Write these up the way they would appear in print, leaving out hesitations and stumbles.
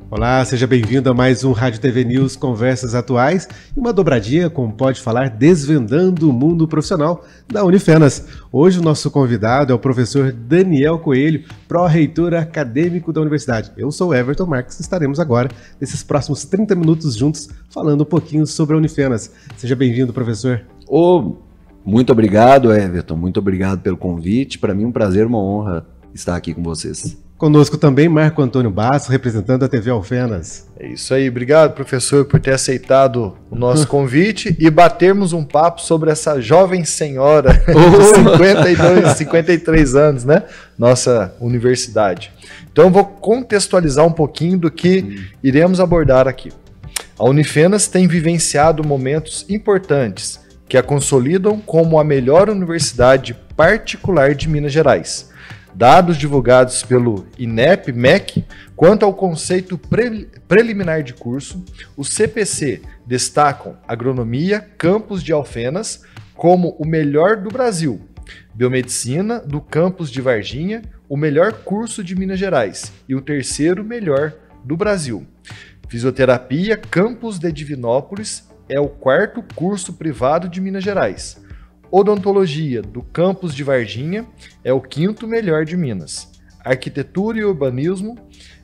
Olá, seja bem-vindo a mais um Rádio TV News Conversas Atuais e uma dobradinha com Pode Falar Desvendando o Mundo Profissional da Unifenas. Hoje o nosso convidado é o professor Daniel Coelho, pró-reitor acadêmico da universidade. Eu sou Everton Marques e estaremos agora, nesses próximos 30 minutos juntos, falando um pouquinho sobre a Unifenas. Seja bem-vindo, professor. Muito obrigado, Everton. Muito obrigado pelo convite. Para mim é um prazer, uma honra estar aqui com vocês. Conosco também Marco Antônio Basso, representando a TV Alfenas. É isso aí, obrigado, professor, por ter aceitado o nosso convite e batermos um papo sobre essa jovem senhora de 53 anos, né? Nossa universidade. Então eu vou contextualizar um pouquinho do que iremos abordar aqui. A Unifenas tem vivenciado momentos importantes que a consolidam como a melhor universidade particular de Minas Gerais. Dados divulgados pelo INEP-MEC quanto ao conceito preliminar de curso, o CPC destacam Agronomia Campus de Alfenas como o melhor do Brasil, Biomedicina do Campus de Varginha, o melhor curso de Minas Gerais e o terceiro melhor do Brasil. Fisioterapia Campus de Divinópolis é o quarto curso privado de Minas Gerais. Odontologia do Campus de Varginha é o quinto melhor de Minas. Arquitetura e Urbanismo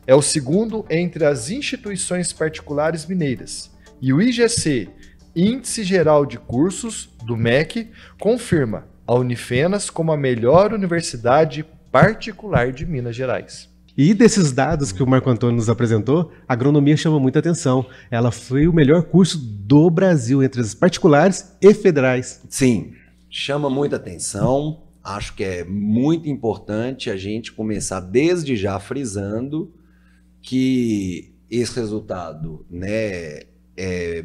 é o segundo entre as instituições particulares mineiras. E o IGC, Índice Geral de Cursos, do MEC, confirma a Unifenas como a melhor universidade particular de Minas Gerais. E desses dados que o Marco Antônio nos apresentou, a agronomia chama muita atenção. Ela foi o melhor curso do Brasil entre as particulares e federais. Sim. Chama muita atenção, acho que é muito importante a gente começar desde já frisando que esse resultado, né, é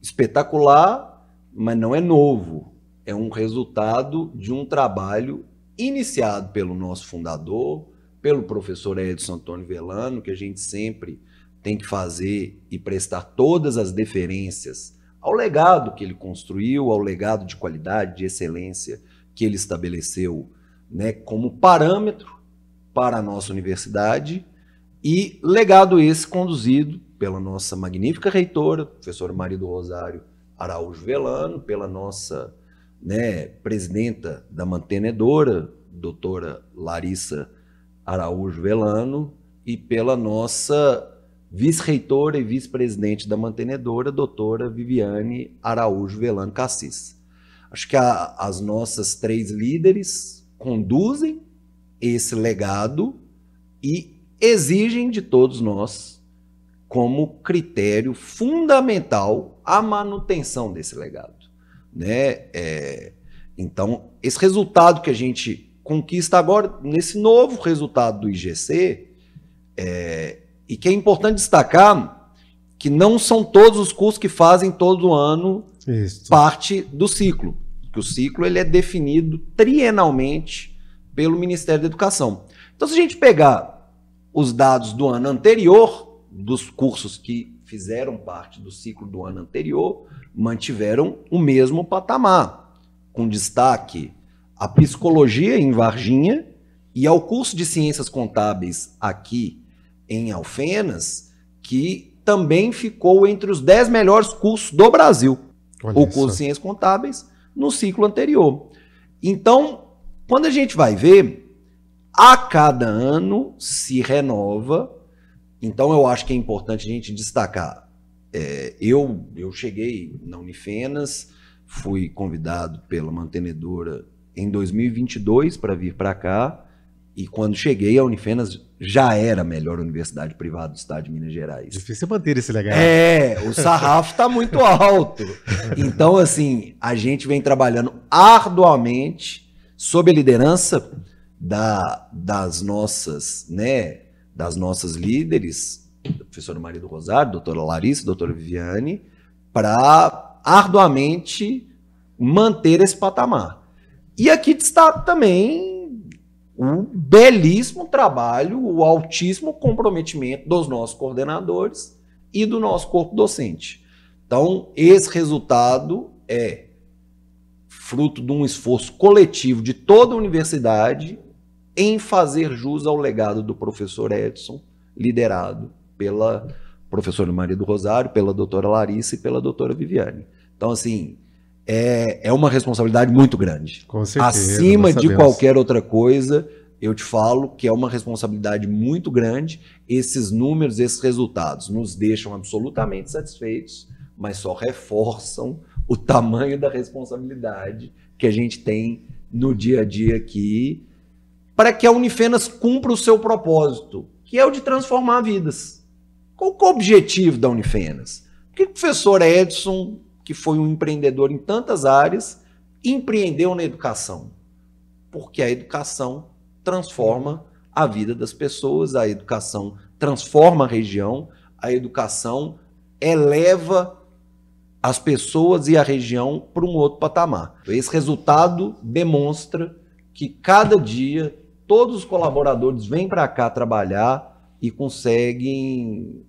espetacular, mas não é novo. É um resultado de um trabalho iniciado pelo nosso fundador, pelo professor Edson Antônio Velano, que a gente sempre tem que fazer e prestar todas as deferências ao legado que ele construiu, ao legado de qualidade, de excelência que ele estabeleceu, né, como parâmetro para a nossa universidade, e legado esse conduzido pela nossa magnífica reitora, professora Maria do Rosário Araújo Velano, pela nossa, né, presidenta da mantenedora, doutora Larissa Araújo Velano, e pela nossa vice-reitora e vice-presidente da mantenedora, doutora Viviane Araújo Velano Cassis. Acho que as nossas três líderes conduzem esse legado e exigem de todos nós, como critério fundamental, a manutenção desse legado, né? Então, esse resultado que a gente conquista agora, nesse novo resultado do IGC, e que é importante destacar que não são todos os cursos que fazem todo ano parte do ciclo. Que o ciclo ele é definido trienalmente pelo Ministério da Educação. Então, se a gente pegar os dados do ano anterior, dos cursos que fizeram parte do ciclo do ano anterior, mantiveram o mesmo patamar, com destaque à psicologia em Varginha e ao curso de ciências contábeis aqui em Alfenas, que também ficou entre os 10 melhores cursos do Brasil. Olha o curso de Ciências Contábeis no ciclo anterior. Então, quando a gente vai ver, a cada ano se renova. Então, eu acho que é importante a gente destacar. Eu cheguei na Unifenas, fui convidado pela mantenedora em 2022 para vir para cá, e quando cheguei, a Unifenas já era a melhor universidade privada do estado de Minas Gerais. Difícil manter esse legado. O sarrafo está muito alto. Então, assim, a gente vem trabalhando arduamente sob a liderança das nossas líderes, a professora Maria do Rosário, a doutora Larissa, a doutora Viviane, para arduamente manter esse patamar. E aqui destaca também o belíssimo trabalho, o altíssimo comprometimento dos nossos coordenadores e do nosso corpo docente. Então, esse resultado é fruto de um esforço coletivo de toda a universidade em fazer jus ao legado do professor Edson, liderado pela professora Maria do Rosário, pela doutora Larissa e pela doutora Viviane. Então, assim, é uma responsabilidade muito grande. Com certeza. Acima de qualquer outra coisa, eu te falo que é uma responsabilidade muito grande. Esses números, esses resultados nos deixam absolutamente satisfeitos, mas só reforçam o tamanho da responsabilidade que a gente tem no dia a dia aqui, para que a Unifenas cumpra o seu propósito, que é o de transformar vidas. Qual é o objetivo da Unifenas? Por que o professor Edson, que foi um empreendedor em tantas áreas, empreendeu na educação? Porque a educação transforma a vida das pessoas, a educação transforma a região, a educação eleva as pessoas e a região para um outro patamar. Esse resultado demonstra que cada dia todos os colaboradores vêm para cá trabalhar e conseguem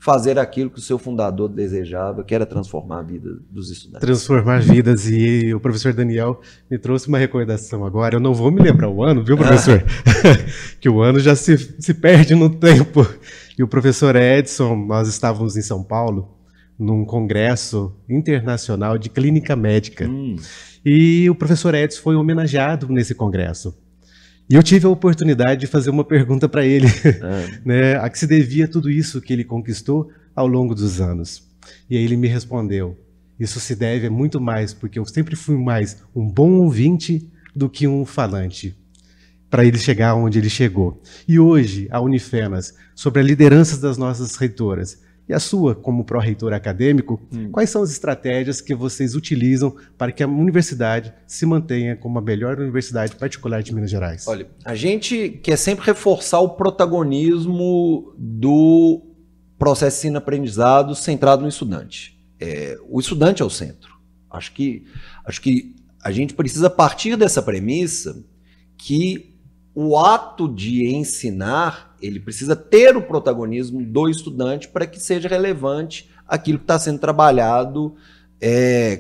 fazer aquilo que o seu fundador desejava, que era transformar a vida dos estudantes. Transformar vidas. E o professor Daniel me trouxe uma recordação agora. Eu não vou me lembrar o ano, viu, professor? Que o ano já se perde no tempo. E o professor Edson, nós estávamos em São Paulo, num congresso internacional de clínica médica. E o professor Edson foi homenageado nesse congresso. E eu tive a oportunidade de fazer uma pergunta para ele, né, a que se devia tudo isso que ele conquistou ao longo dos anos. E aí ele me respondeu, isso se deve a muito mais, porque eu sempre fui mais um bom ouvinte do que um falante, para ele chegar onde ele chegou. E hoje, a Unifenas, sobre a liderança das nossas reitoras, e a sua, como pró-reitor acadêmico, quais são as estratégias que vocês utilizam para que a universidade se mantenha como a melhor universidade particular de Minas Gerais? Olha, a gente quer sempre reforçar o protagonismo do processo de ensino-aprendizado centrado no estudante. O estudante é o centro. Acho que a gente precisa partir dessa premissa que o ato de ensinar, ele precisa ter o protagonismo do estudante para que seja relevante aquilo que está sendo trabalhado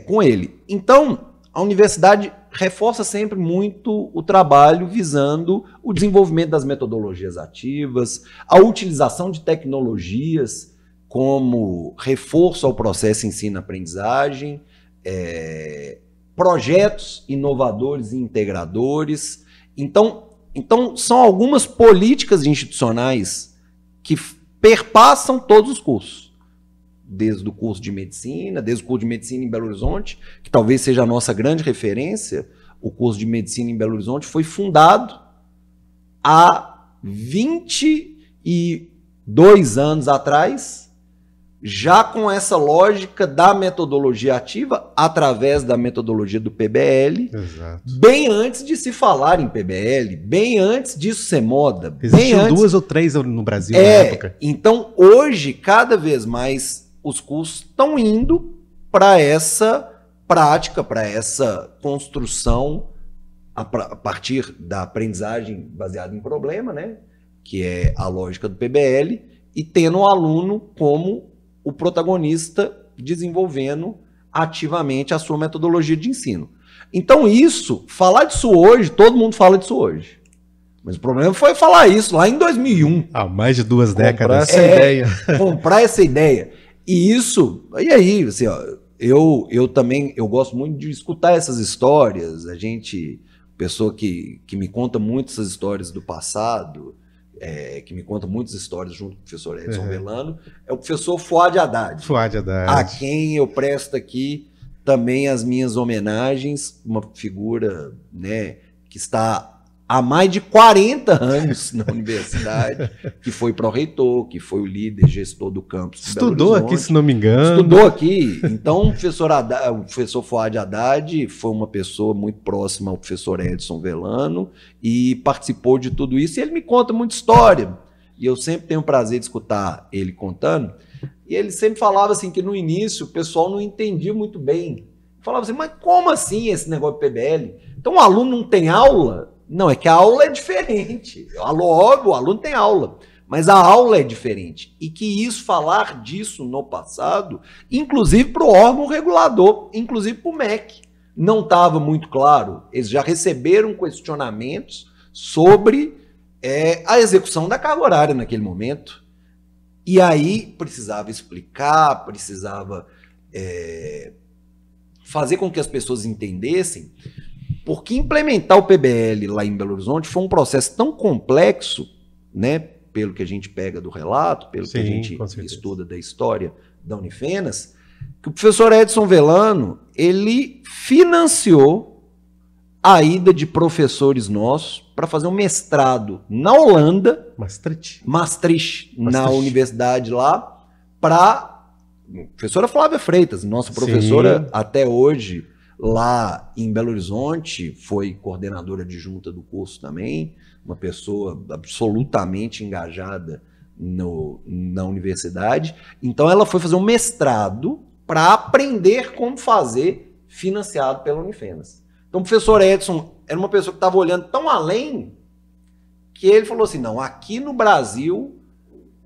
com ele. Então, a universidade reforça sempre muito o trabalho visando o desenvolvimento das metodologias ativas, a utilização de tecnologias como reforço ao processo ensino-aprendizagem, projetos inovadores e integradores. Então, são algumas políticas institucionais que perpassam todos os cursos. Desde o curso de medicina, desde o curso de medicina em Belo Horizonte, que talvez seja a nossa grande referência. O curso de medicina em Belo Horizonte foi fundado há 22 anos atrás, já com essa lógica da metodologia ativa, através da metodologia do PBL, Exato. Bem antes de se falar em PBL, bem antes disso ser moda. Existiam 2 ou 3 no Brasil na época. Então, hoje, cada vez mais, os cursos estão indo para essa prática, para essa construção a partir da aprendizagem baseada em problema, né? Que é a lógica do PBL, e tendo o aluno como o protagonista desenvolvendo ativamente a sua metodologia de ensino. Então falar disso hoje, todo mundo fala disso hoje. Mas o problema foi falar isso lá em 2001. Há mais de 2 décadas. Comprar essa ideia. E aí, assim, ó, eu também gosto muito de escutar essas histórias. Pessoa que me conta muito essas histórias do passado, que me conta muitas histórias junto com o professor Edson Velano, é o professor Fuad Haddad. A quem eu presto aqui também as minhas homenagens, uma figura, né, que está há mais de 40 anos na universidade, que foi pró-reitor, que foi o líder gestor do campus. Estudou aqui, se não me engano. Estudou aqui. Então, o professor Fuad Haddad foi uma pessoa muito próxima ao professor Edson Velano e participou de tudo isso. E ele me conta muita história. E eu sempre tenho o prazer de escutar ele contando. E ele sempre falava assim que no início o pessoal não entendia muito bem. Falava assim, mas como assim esse negócio de PBL? Então o aluno não tem aula? Não, é que a aula é diferente. Óbvio, o aluno tem aula, mas a aula é diferente. E que falar disso no passado, inclusive para o órgão regulador, inclusive para o MEC, não estava muito claro. Eles já receberam questionamentos sobre a execução da carga horária naquele momento. E aí precisava explicar, precisava fazer com que as pessoas entendessem, porque implementar o PBL lá em Belo Horizonte foi um processo tão complexo, né, pelo que a gente pega do relato, pelo que a gente estuda da história da Unifenas, que o professor Edson Velano, ele financiou a ida de professores nossos para fazer um mestrado na Holanda, Maastricht, na universidade lá, para professora Flávia Freitas, nossa professora até hoje lá em Belo Horizonte, foi coordenadora adjunta do curso também, uma pessoa absolutamente engajada na universidade. Então ela foi fazer um mestrado para aprender como fazer, financiado pela Unifenas. Então o professor Edson era uma pessoa que estava olhando tão além que ele falou assim, não, aqui no Brasil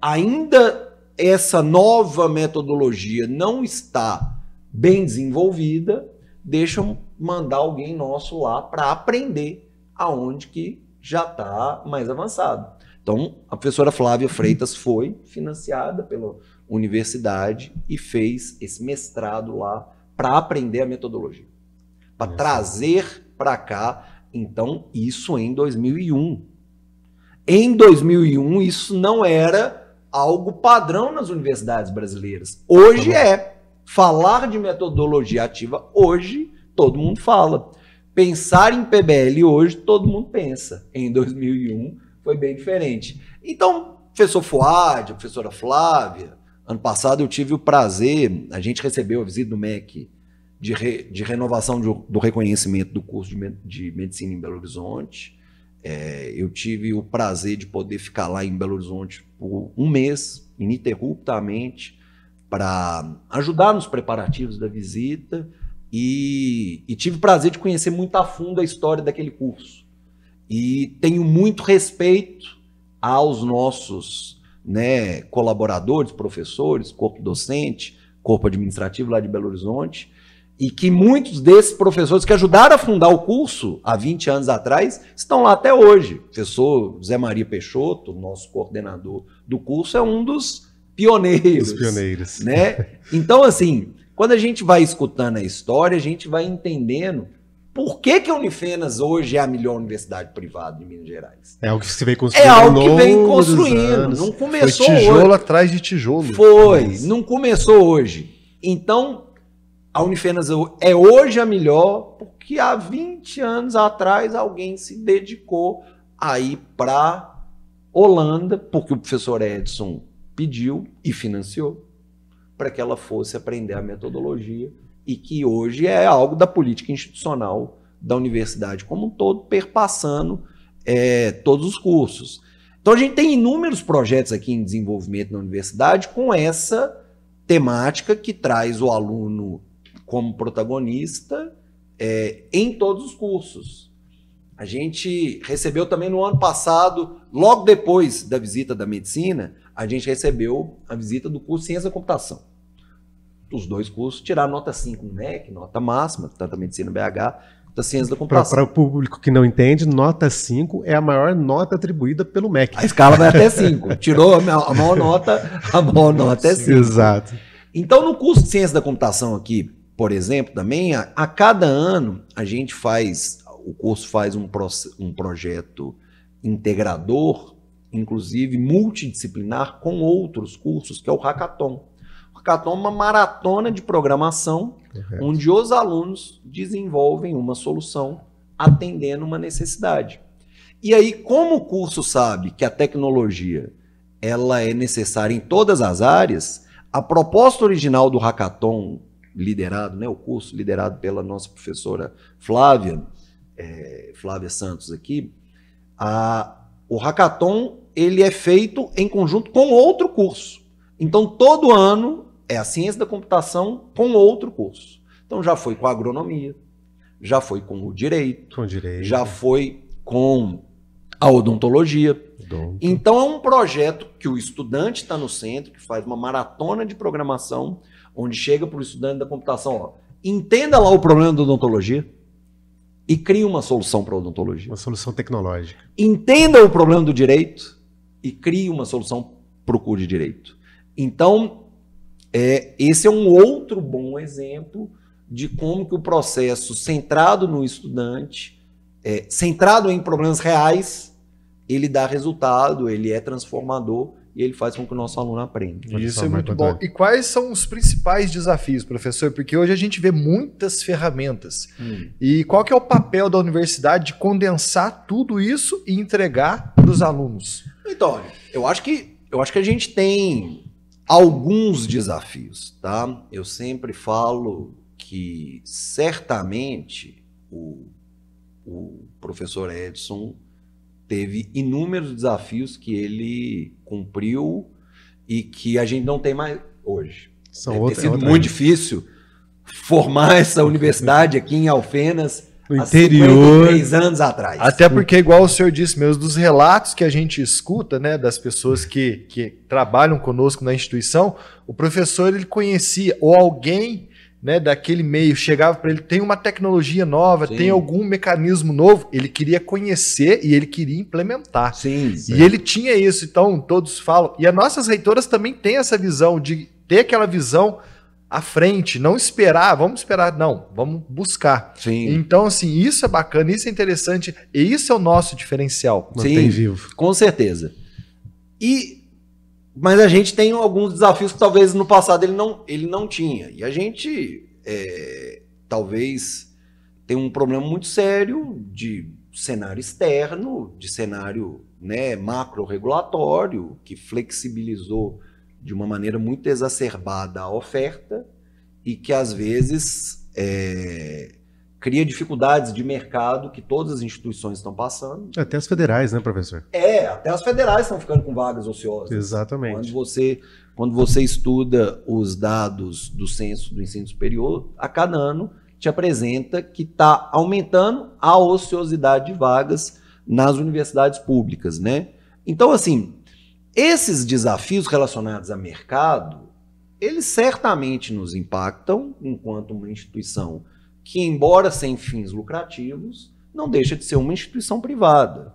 ainda essa nova metodologia não está bem desenvolvida, deixa eu mandar alguém nosso lá para aprender aonde que já está mais avançado. Então, a professora Flávia Freitas foi financiada pela universidade e fez esse mestrado lá para aprender a metodologia, para trazer para cá, então, isso em 2001. Em 2001, isso não era algo padrão nas universidades brasileiras. Hoje é. Falar de metodologia ativa hoje, todo mundo fala. Pensar em PBL hoje, todo mundo pensa. Em 2001, foi bem diferente. Então, professor Fuad, a professora Flávia, ano passado eu tive o prazer, a gente recebeu a visita do MEC de renovação do reconhecimento do curso de medicina em Belo Horizonte. Eu tive o prazer de poder ficar lá em Belo Horizonte por um mês, ininterruptamente, para ajudar nos preparativos da visita e tive o prazer de conhecer muito a fundo a história daquele curso. E tenho muito respeito aos nossos, né, colaboradores, professores, corpo docente, corpo administrativo lá de Belo Horizonte, e que muitos desses professores que ajudaram a fundar o curso há 20 anos atrás estão lá até hoje. O professor Zé Maria Peixoto, nosso coordenador do curso, é um dos pioneiros. Os pioneiros. Né? Então, assim, quando a gente vai escutando a história, a gente vai entendendo por que a Unifenas hoje é a melhor universidade privada de Minas Gerais. É algo que se vem construindo. É algo que vem construindo. Não começou hoje. Foi tijolo atrás de tijolo. Foi, não começou hoje. Então, a Unifenas é hoje a melhor porque há 20 anos atrás alguém se dedicou a ir para Holanda, porque o professor Edson pediu e financiou para que ela fosse aprender a metodologia e que hoje é algo da política institucional da universidade como um todo, perpassando todos os cursos. Então a gente tem inúmeros projetos aqui em desenvolvimento na universidade com essa temática que traz o aluno como protagonista em todos os cursos. A gente recebeu também no ano passado, logo depois da visita da medicina, a gente recebeu a visita do curso Ciência da Computação. Os dois cursos tiraram nota 5 no MEC, nota máxima, tanto a medicina BH quanto a Ciência da Computação. Para o público que não entende, nota 5 é a maior nota atribuída pelo MEC. A escala vai até 5. Tirou a maior nota é 5. Exato. Então, no curso de Ciência da Computação aqui, por exemplo, também, a cada ano a gente o curso faz um projeto integrador, inclusive multidisciplinar, com outros cursos, que é o Hackathon. O Hackathon é uma maratona de programação, onde os alunos desenvolvem uma solução atendendo uma necessidade. E aí, como o curso sabe que a tecnologia ela é necessária em todas as áreas, a proposta original do Hackathon, liderado, né, o curso liderado pela nossa professora Flávia Santos aqui, o Hackathon ele é feito em conjunto com outro curso. Então, todo ano é a ciência da computação com outro curso. Então, já foi com a agronomia, já foi com o direito, já foi com a odontologia. Então, é um projeto que o estudante está no centro, que faz uma maratona de programação, onde chega para o estudante da computação, ó, entenda lá o problema da odontologia e cria uma solução para a odontologia. Uma solução tecnológica. Entenda o problema do direito e crie uma solução para o curso de direito. Então, esse é um outro bom exemplo de como que o processo centrado no estudante, centrado em problemas reais, ele dá resultado, ele é transformador e ele faz com que o nosso aluno aprenda. Isso é muito bom. E quais são os principais desafios, professor? Porque hoje a gente vê muitas ferramentas. E qual que é o papel da universidade de condensar tudo isso e entregar para os alunos? Então, eu acho que a gente tem alguns desafios, tá? Eu sempre falo que certamente o professor Edson teve inúmeros desafios que ele cumpriu e que a gente não tem mais hoje. Tem sido muito difícil formar essa universidade aqui em Alfenas no interior, 53 anos atrás. Até porque, igual o senhor disse mesmo, dos relatos que a gente escuta, né, das pessoas que trabalham conosco na instituição, o professor ele conhecia, ou alguém, né, daquele meio chegava para ele, tem uma tecnologia nova, sim, tem algum mecanismo novo, ele queria conhecer e ele queria implementar. Sim, e ele tinha isso, então todos falam. E as nossas reitoras também têm essa visão de ter aquela visão à frente, não esperar, vamos esperar, não, vamos buscar. Sim. Então, assim, isso é bacana, isso é interessante, e isso é o nosso diferencial. Sim, vivo. Com certeza. Mas a gente tem alguns desafios que talvez no passado ele não tinha. E a gente talvez tenha um problema muito sério de cenário externo, de cenário, né, macro-regulatório, que flexibilizou de uma maneira muito exacerbada a oferta e que às vezes cria dificuldades de mercado que todas as instituições estão passando. Até as federais, né, professor? Até as federais estão ficando com vagas ociosas. Exatamente. Quando você estuda os dados do censo do ensino superior, a cada ano te apresenta que está aumentando a ociosidade de vagas nas universidades públicas, né? Então, assim, esses desafios relacionados a mercado, eles certamente nos impactam enquanto uma instituição que, embora sem fins lucrativos, não deixa de ser uma instituição privada.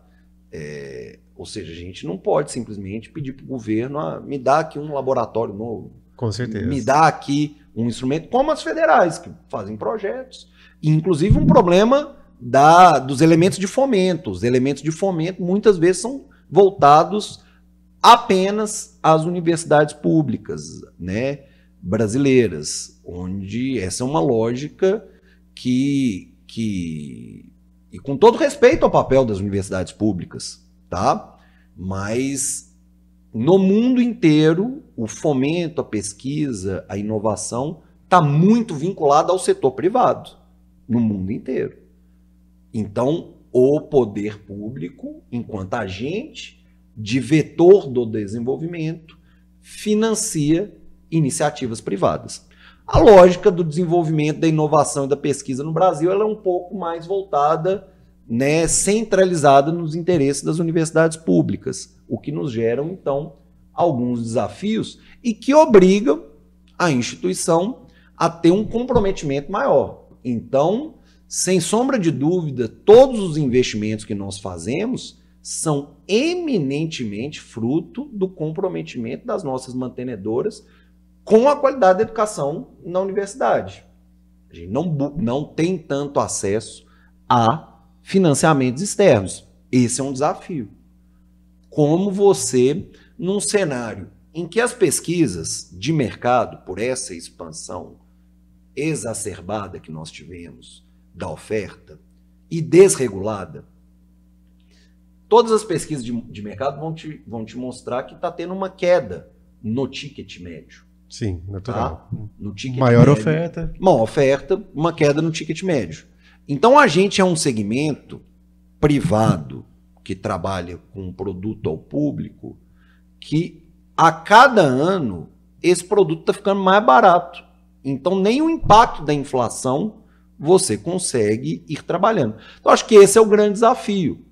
Ou seja, a gente não pode simplesmente pedir para o governo, me dá aqui um laboratório novo. Com certeza. Me dá aqui um instrumento, como as federais, que fazem projetos. E, inclusive, um problema dos elementos de fomento. Os elementos de fomento, muitas vezes, são voltados apenas às universidades públicas, né, brasileiras, onde essa é uma lógica e com todo respeito ao papel das universidades públicas, tá? Mas no mundo inteiro o fomento, a pesquisa, a inovação está muito vinculado ao setor privado, no mundo inteiro. Então, o poder público, enquanto agente de vetor do desenvolvimento, financia iniciativas privadas. A lógica do desenvolvimento, da inovação e da pesquisa no Brasil ela é um pouco mais voltada, né, centralizada nos interesses das universidades públicas, o que nos geram, então, alguns desafios e que obrigam a instituição a ter um comprometimento maior. Então, sem sombra de dúvida, todos os investimentos que nós fazemos são eminentemente fruto do comprometimento das nossas mantenedoras com a qualidade da educação na universidade. A gente não tem tanto acesso a financiamentos externos. Esse é um desafio. Como você, num cenário em que as pesquisas de mercado, por essa expansão exacerbada que nós tivemos da oferta e desregulada, todas as pesquisas de mercado vão te mostrar que está tendo uma queda no ticket médio. Sim, natural. Tá? No ticket maior médio, oferta. Uma queda no ticket médio. Então a gente é um segmento privado que trabalha com um produto ao público que a cada ano esse produto está ficando mais barato. Então nem o impacto da inflação você consegue ir trabalhando. Então acho que esse é o grande desafio.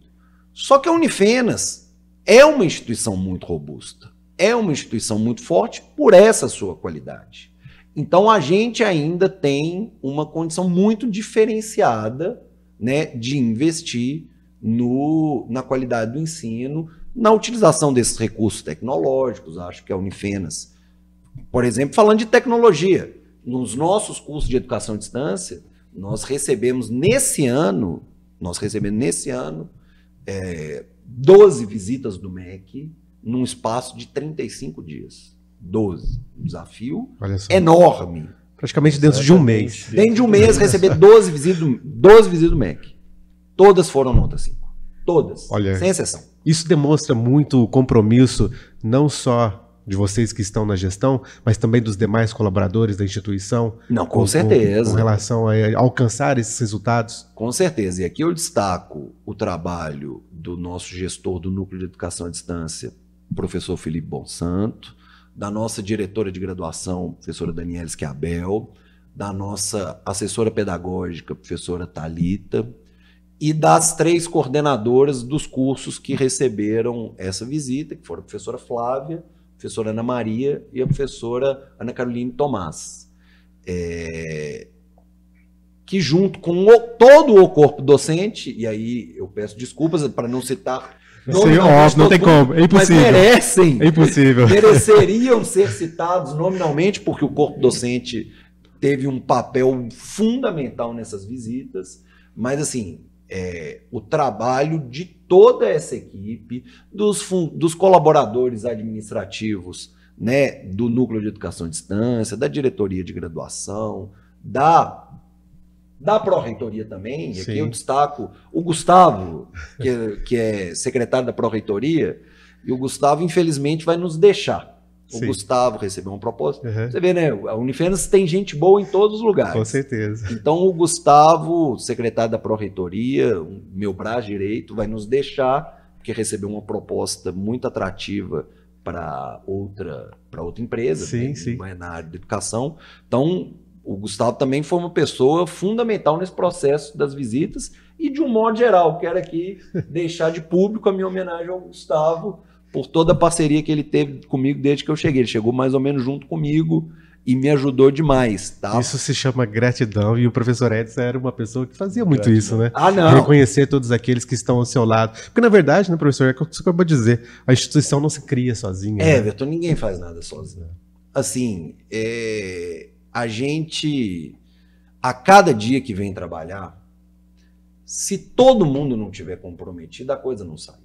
Só que a Unifenas é uma instituição muito robusta, é uma instituição muito forte por essa sua qualidade. Então a gente ainda tem uma condição muito diferenciada, né, de investir na qualidade do ensino, na utilização desses recursos tecnológicos. Acho que a Unifenas Por exemplo, falando de tecnologia, nos nossos cursos de educação à distância, nós recebemos nesse ano 12 visitas do MEC num espaço de 35 dias. 12. Um desafio enorme. Praticamente dentro de um mês. Dentro de um mês, receber 12 visitas do MEC. Todas foram nota 5. Todas. Olha, sem exceção. Isso demonstra muito compromisso, não só de vocês que estão na gestão, mas também dos demais colaboradores da instituição. Não, com certeza. Com relação a alcançar esses resultados. Com certeza. E aqui eu destaco o trabalho do nosso gestor do Núcleo de Educação à Distância, professor Felipe Bonsanto, da nossa diretora de graduação, professora Daniela Schiabel, da nossa assessora pedagógica, professora Thalita, e das 3 coordenadoras dos cursos que receberam essa visita, que foram a professora Flávia, a professora Ana Maria e a professora Ana Caroline Tomás. Que junto com todo o corpo docente, e aí eu peço desculpas para não citar... não tem como, é impossível. Mas impossível. Mereceriam ser citados nominalmente, porque o corpo docente teve um papel fundamental nessas visitas, mas assim, o trabalho de toda essa equipe, dos colaboradores administrativos, né, do Núcleo de Educação à Distância, da diretoria de graduação, da Pró-Reitoria também, e aqui eu destaco o Gustavo, que é secretário da Pró-Reitoria, e o Gustavo, infelizmente, vai nos deixar. O Gustavo recebeu uma proposta. Você vê, né? A Unifenas tem gente boa em todos os lugares. Com certeza. Então, o Gustavo, secretário da Pró-Reitoria, meu braço direito, vai nos deixar, porque recebeu uma proposta muito atrativa para outra empresa, na área de educação. Então, o Gustavo também foi uma pessoa fundamental nesse processo das visitas e, de um modo geral, quero aqui deixar de público a minha homenagem ao Gustavo por toda a parceria que ele teve comigo desde que eu cheguei. Ele chegou mais ou menos junto comigo e me ajudou demais. Tá? Isso se chama gratidão, e o professor Edson era uma pessoa que fazia muito isso, né? Não. Reconhecer todos aqueles que estão ao seu lado. Porque, na verdade, né, professor, é o que você acabou de dizer, a instituição não se cria sozinha. Everton, ninguém faz nada sozinho. Assim, a gente, a cada dia que vem trabalhar, se todo mundo não estiver comprometido, a coisa não sai.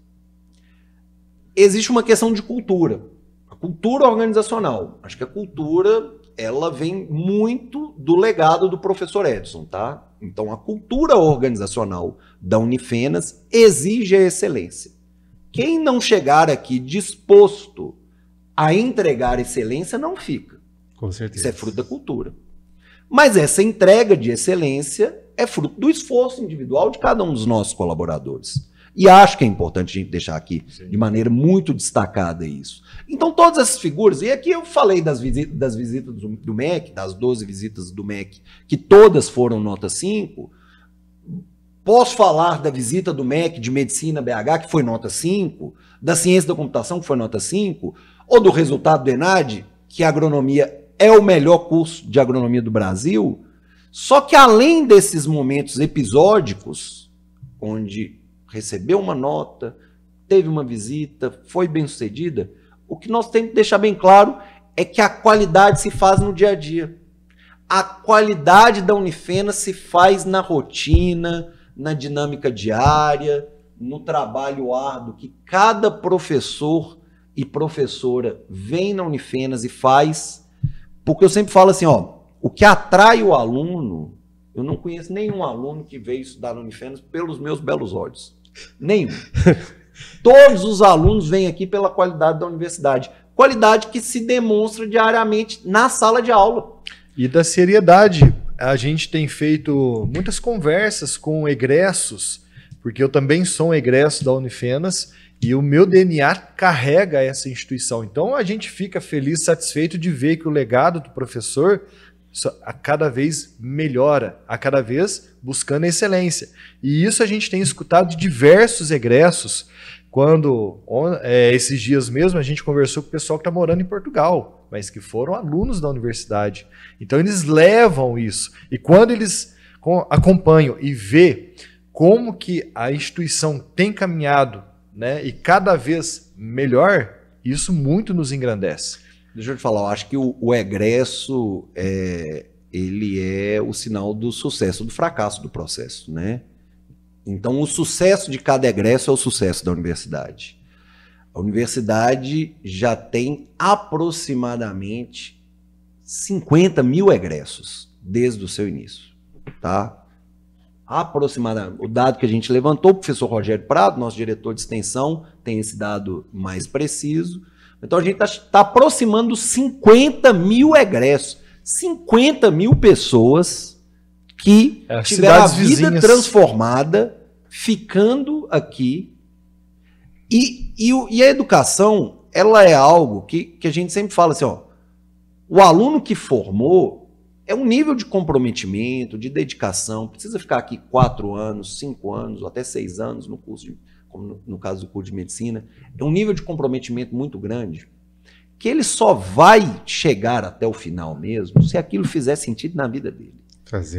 Existe uma questão de cultura. A cultura organizacional. Acho que a cultura, ela vem muito do legado do professor Edson, tá? Então, a cultura organizacional da Unifenas exige a excelência. Quem não chegar aqui disposto a entregar excelência, não fica. Com certeza. Isso é fruto da cultura. Mas essa entrega de excelência é fruto do esforço individual de cada um dos nossos colaboradores. E acho que é importante a gente deixar aqui de maneira muito destacada isso. Então, todas essas figuras, e aqui eu falei das visitas do MEC, das 12 visitas do MEC, que todas foram nota 5. Posso falar da visita do MEC de Medicina BH, que foi nota 5, da Ciência da Computação, que foi nota 5, ou do resultado do ENAD, que a agronomia é o melhor curso de agronomia do Brasil. Só que além desses momentos episódicos, onde recebeu uma nota, teve uma visita, foi bem sucedida, o que nós temos que deixar bem claro é que a qualidade se faz no dia a dia. A qualidade da Unifenas se faz na rotina, na dinâmica diária, no trabalho árduo que cada professor e professora vem na Unifenas e faz, porque eu sempre falo assim, o que atrai o aluno, eu não conheço nenhum aluno que veio estudar na Unifenas pelos meus belos olhos. Nenhum. Todos os alunos vêm aqui pela qualidade da universidade. Qualidade que se demonstra diariamente na sala de aula. E da seriedade. A gente tem feito muitas conversas com egressos, porque eu também sou um egresso da Unifenas e o meu DNA carrega essa instituição. Então a gente fica feliz, satisfeito de ver que o legado do professor a cada vez melhora, a cada vez buscando a excelência. E isso a gente tem escutado de diversos egressos, quando esses dias mesmo a gente conversou com o pessoal que está morando em Portugal, mas que foram alunos da universidade. Então eles levam isso. E quando eles acompanham e vê como que a instituição tem caminhado, né, e cada vez melhor, isso muito nos engrandece. Deixa eu te falar, eu acho que o egresso ele é o sinal do sucesso, do fracasso do processo, né? Então, o sucesso de cada egresso é o sucesso da universidade. A universidade já tem aproximadamente 50 mil egressos desde o seu início, tá? Aproximadamente. O dado que a gente levantou, o professor Rogério Prado, nosso diretor de extensão, tem esse dado mais preciso. Então, a gente está aproximando 50 mil egressos. 50 mil pessoas que tiveram a vida transformada ficando aqui. E a educação, ela é algo que a gente sempre fala assim, ó, o aluno que formou é um nível de comprometimento, de dedicação, precisa ficar aqui 4 anos, 5 anos, ou até 6 anos no curso, como no caso do curso de medicina, é um nível de comprometimento muito grande, que ele só vai chegar até o final mesmo se aquilo fizer sentido na vida dele.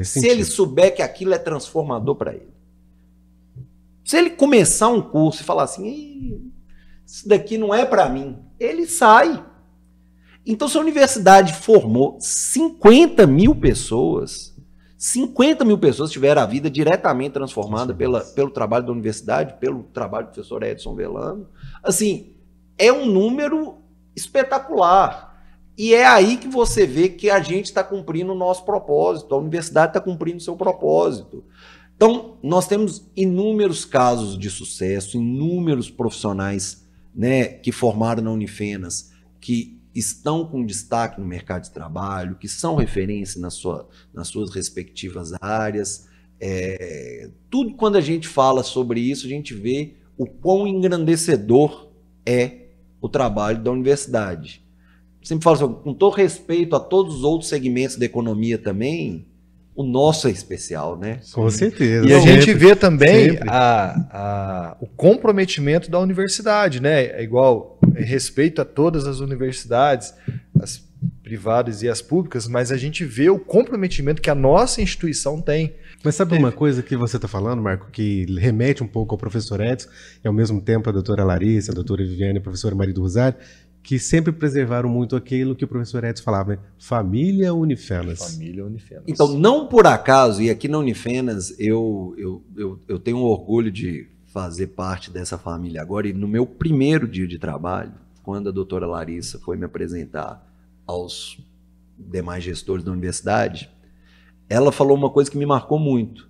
Se ele souber que aquilo é transformador para ele. Se ele começar um curso e falar assim, isso daqui não é para mim, ele sai. Então, se a universidade formou 50 mil pessoas, 50 mil pessoas tiveram a vida diretamente transformada pelo trabalho da universidade, pelo trabalho do professor Edson Velano, assim, é um número espetacular. E é aí que você vê que a gente está cumprindo o nosso propósito, a universidade está cumprindo o seu propósito. Então, nós temos inúmeros casos de sucesso, inúmeros profissionais, né, que formaram na Unifenas, que estão com destaque no mercado de trabalho, que são referência nas suas respectivas áreas. Tudo quando a gente fala sobre isso, a gente vê o quão engrandecedor é o trabalho da universidade. Sempre falo assim, com todo respeito a todos os outros segmentos da economia também, o nosso é especial, né? Com certeza. E a gente vê também o comprometimento da universidade, né? É igual, respeito a todas as universidades, as privadas e as públicas, mas a gente vê o comprometimento que a nossa instituição tem. Mas sabe uma coisa que você está falando, Marco, que remete um pouco ao professor Edson e ao mesmo tempo a doutora Larissa, a doutora Viviane e a professora Maria do Rosário, que sempre preservaram muito aquilo que o professor Edson falava, né? Família Unifenas. Família Unifenas. Então, não por acaso, e aqui na Unifenas, eu tenho um orgulho de fazer parte dessa família agora, e no meu primeiro dia de trabalho, quando a doutora Larissa foi me apresentar aos demais gestores da universidade, ela falou uma coisa que me marcou muito.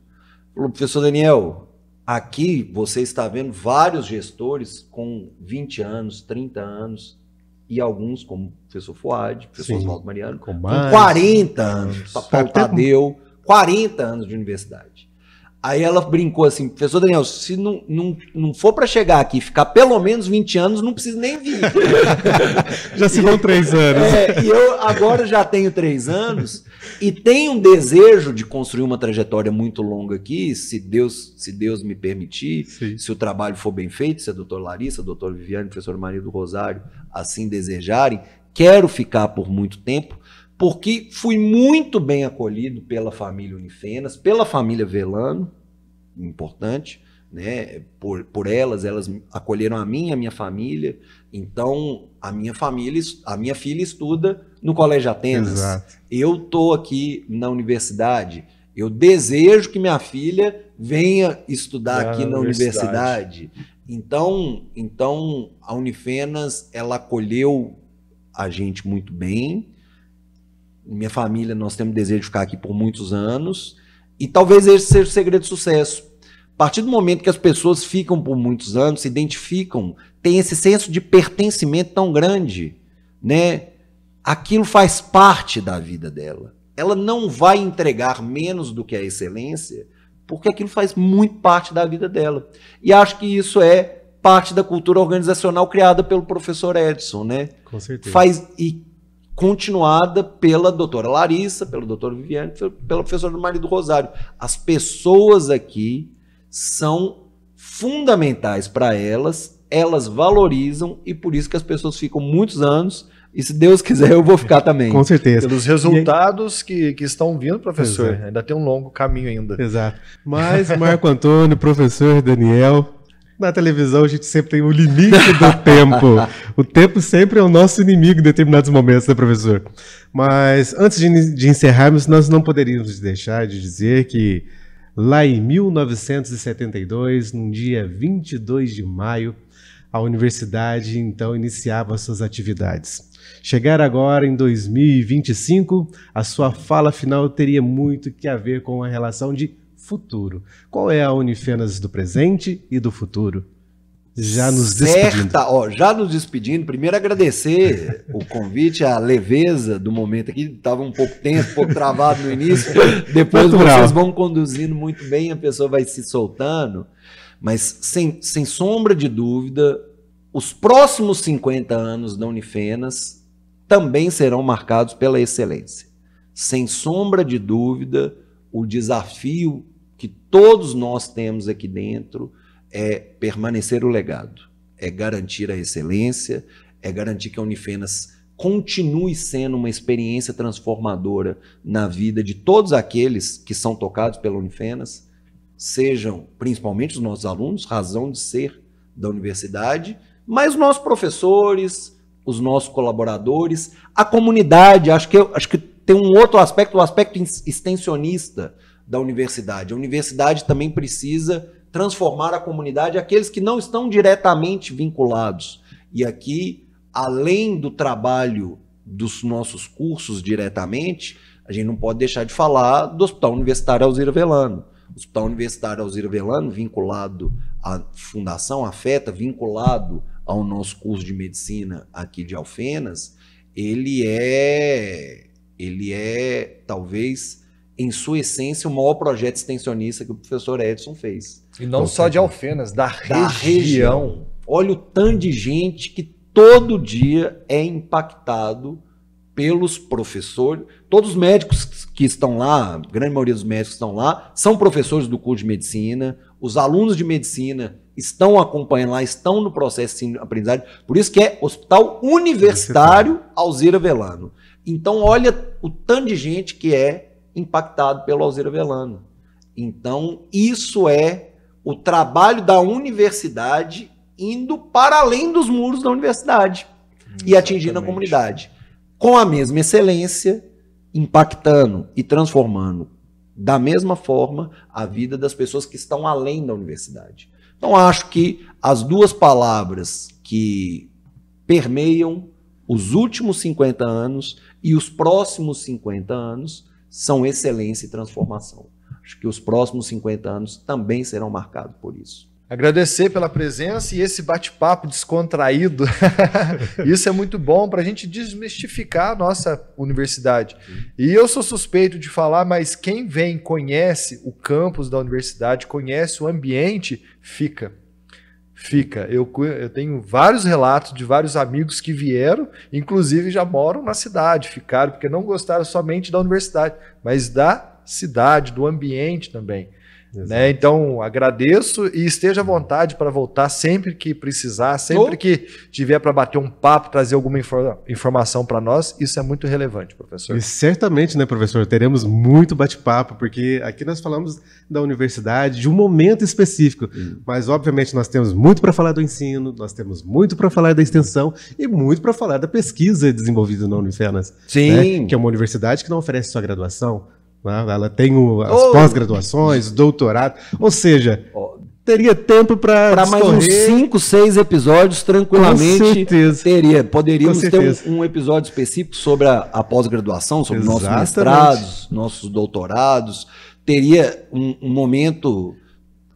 Falou, professor Daniel, aqui você está vendo vários gestores com 20 anos, 30 anos, e alguns, como o professor Fuad, o professor Oswaldo Mariano, com 40 anos, Paulo Tadeu, 40 anos de universidade. Aí ela brincou assim, professor Daniel, se não for para chegar aqui e ficar pelo menos 20 anos, não precisa nem vir. Já se vão 3 anos. E eu agora já tenho 3 anos e tenho um desejo de construir uma trajetória muito longa aqui, se Deus me permitir, se o trabalho for bem feito, se a doutora Larissa, a doutora Viviane, a professora Maria do Rosário assim desejarem, quero ficar por muito tempo, porque fui muito bem acolhido pela família Unifenas, pela família Velano, importante, né? Por elas acolheram a mim e a minha família. Então, a minha filha estuda no Colégio Atenas. Exato. Eu estou aqui na universidade. Eu desejo que minha filha venha estudar aqui na universidade. Então, a Unifenas, ela acolheu a gente muito bem. Minha família, nós temos desejo de ficar aqui por muitos anos, e talvez esse seja o segredo de sucesso. A partir do momento que as pessoas ficam por muitos anos, se identificam, tem esse senso de pertencimento tão grande, né? Aquilo faz parte da vida dela. Ela não vai entregar menos do que a excelência, porque aquilo faz muito parte da vida dela. E acho que isso é parte da cultura organizacional criada pelo professor Edson, né? Com certeza. Continuada pela doutora Larissa, pela doutora Viviane, pela professora Maria do Rosário. As pessoas aqui são fundamentais para elas valorizam, e por isso que as pessoas ficam muitos anos, e se Deus quiser eu vou ficar também. Com certeza. Pelos resultados que estão vindo, professor. Exato. Ainda tem um longo caminho ainda. Exato. Mas Marco Antônio, professor Daniel, na televisão a gente sempre tem o limite do tempo. O tempo sempre é o nosso inimigo em determinados momentos, né, professor? Mas antes de encerrarmos, nós não poderíamos deixar de dizer que lá em 1972, num dia 22 de maio, a universidade então iniciava suas atividades. Chegar agora em 2025, a sua fala final teria muito que a ver com a relação de futuro. Qual é a Unifenas do presente e do futuro? Já nos despedindo. Já nos despedindo, primeiro agradecer o convite, a leveza do momento aqui, estava um pouco tenso, um pouco travado no início, depois vocês vão conduzindo muito bem, a pessoa vai se soltando, mas sem sombra de dúvida, os próximos 50 anos da Unifenas também serão marcados pela excelência. Sem sombra de dúvida, o desafio que todos nós temos aqui dentro é permanecer o legado, é garantir a excelência, é garantir que a Unifenas continue sendo uma experiência transformadora na vida de todos aqueles que são tocados pela Unifenas, sejam principalmente os nossos alunos, razão de ser da universidade, mas os nossos professores, os nossos colaboradores, a comunidade. Acho que tem um outro aspecto, o aspecto extensionista da universidade. A universidade também precisa transformar a comunidade, aqueles que não estão diretamente vinculados. E aqui, além do trabalho dos nossos cursos diretamente, a gente não pode deixar de falar do Hospital Universitário Alzira Velano. O Hospital Universitário Alzira Velano, vinculado à Fundação Afeta, vinculado ao nosso curso de medicina aqui de Alfenas, ele é talvez, em sua essência, o maior projeto extensionista que o professor Edson fez. E não só de Alfenas, da região. Olha o tanto de gente que todo dia é impactado pelos professores. Todos os médicos que estão lá, a grande maioria dos médicos que estão lá, são professores do curso de medicina. Os alunos de medicina estão acompanhando lá, estão no processo de aprendizagem. Por isso que é Hospital Universitário Alzira Velano. Então, olha o tanto de gente que é impactado pelo Alzira Velano. Então, isso é o trabalho da universidade indo para além dos muros da universidade e atingindo a comunidade. Com a mesma excelência, impactando e transformando da mesma forma a vida das pessoas que estão além da universidade. Então, acho que as duas palavras que permeiam os últimos 50 anos e os próximos 50 anos são excelência e transformação. Acho que os próximos 50 anos também serão marcados por isso. Agradecer pela presença e esse bate-papo descontraído. Isso é muito bom para a gente desmistificar a nossa universidade. E eu sou suspeito de falar, mas quem vem, conhece o campus da universidade, conhece o ambiente, fica. Eu tenho vários relatos de vários amigos que vieram, inclusive já moram na cidade, ficaram, porque não gostaram somente da universidade, mas da cidade, do ambiente também. Né? Então, agradeço e esteja à vontade para voltar sempre que precisar, sempre que tiver para bater um papo, trazer alguma informação para nós. Isso é muito relevante, professor. E certamente, né, professor, teremos muito bate-papo, porque aqui nós falamos da universidade, de um momento específico, mas obviamente nós temos muito para falar do ensino, nós temos muito para falar da extensão e muito para falar da pesquisa desenvolvida na Unifenas. Sim. Né? Que é uma universidade que não oferece só graduação. Ela tem as pós-graduações, doutorado, ou seja, teria tempo para mais uns 5, 6 episódios tranquilamente. Com certeza. Poderíamos ter um episódio específico sobre a pós-graduação, sobre nossos mestrados, nossos doutorados. Teria um momento,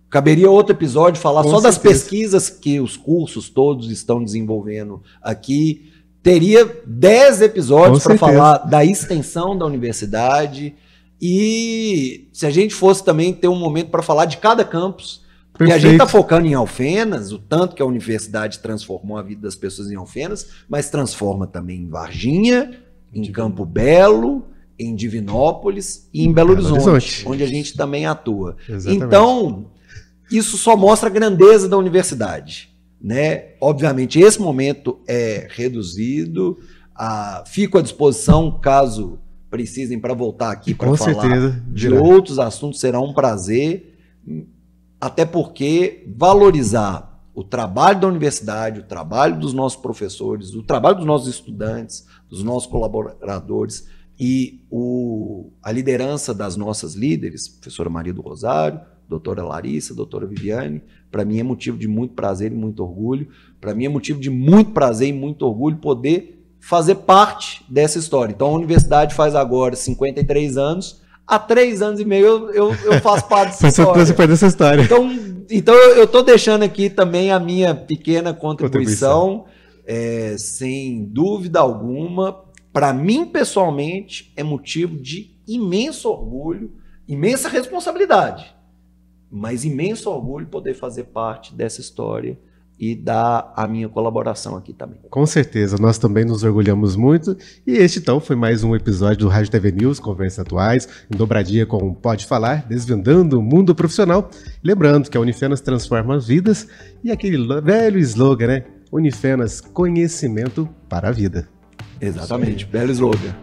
caberia outro episódio falar só das pesquisas que os cursos todos estão desenvolvendo aqui. Teria 10 episódios para falar da extensão da universidade. E se a gente fosse também ter um momento para falar de cada campus, porque a gente está focando em Alfenas, o tanto que a universidade transformou a vida das pessoas em Alfenas, mas transforma também em Varginha, em Campo Belo, em Divinópolis e em Belo Horizonte, onde a gente também atua. Exatamente. Então, isso só mostra a grandeza da universidade, né? Obviamente, esse momento é reduzido, fico à disposição caso precisem para voltar aqui para falar de outros assuntos, será um prazer, até porque valorizar o trabalho da universidade, o trabalho dos nossos professores, o trabalho dos nossos estudantes, dos nossos colaboradores e a liderança das nossas líderes, professora Maria do Rosário, doutora Larissa, doutora Viviane, para mim é motivo de muito prazer e muito orgulho. Para mim é motivo de muito prazer e muito orgulho poder fazer parte dessa história. Então a universidade faz agora 53 anos, há 3 anos e meio eu faço parte dessa história. Você perde essa história. Então eu estou deixando aqui também a minha pequena contribuição. Sem dúvida alguma, para mim pessoalmente é motivo de imenso orgulho, imensa responsabilidade, mas imenso orgulho poder fazer parte dessa história e dar a minha colaboração aqui também. Com certeza, nós também nos orgulhamos muito. E este, então, foi mais um episódio do Rádio TV News, Conversas Atuais, em dobradinha com o Pode Falar, desvendando o mundo profissional. Lembrando que a Unifenas transforma vidas e aquele velho slogan, né? Unifenas, conhecimento para a vida. Exatamente, belo slogan.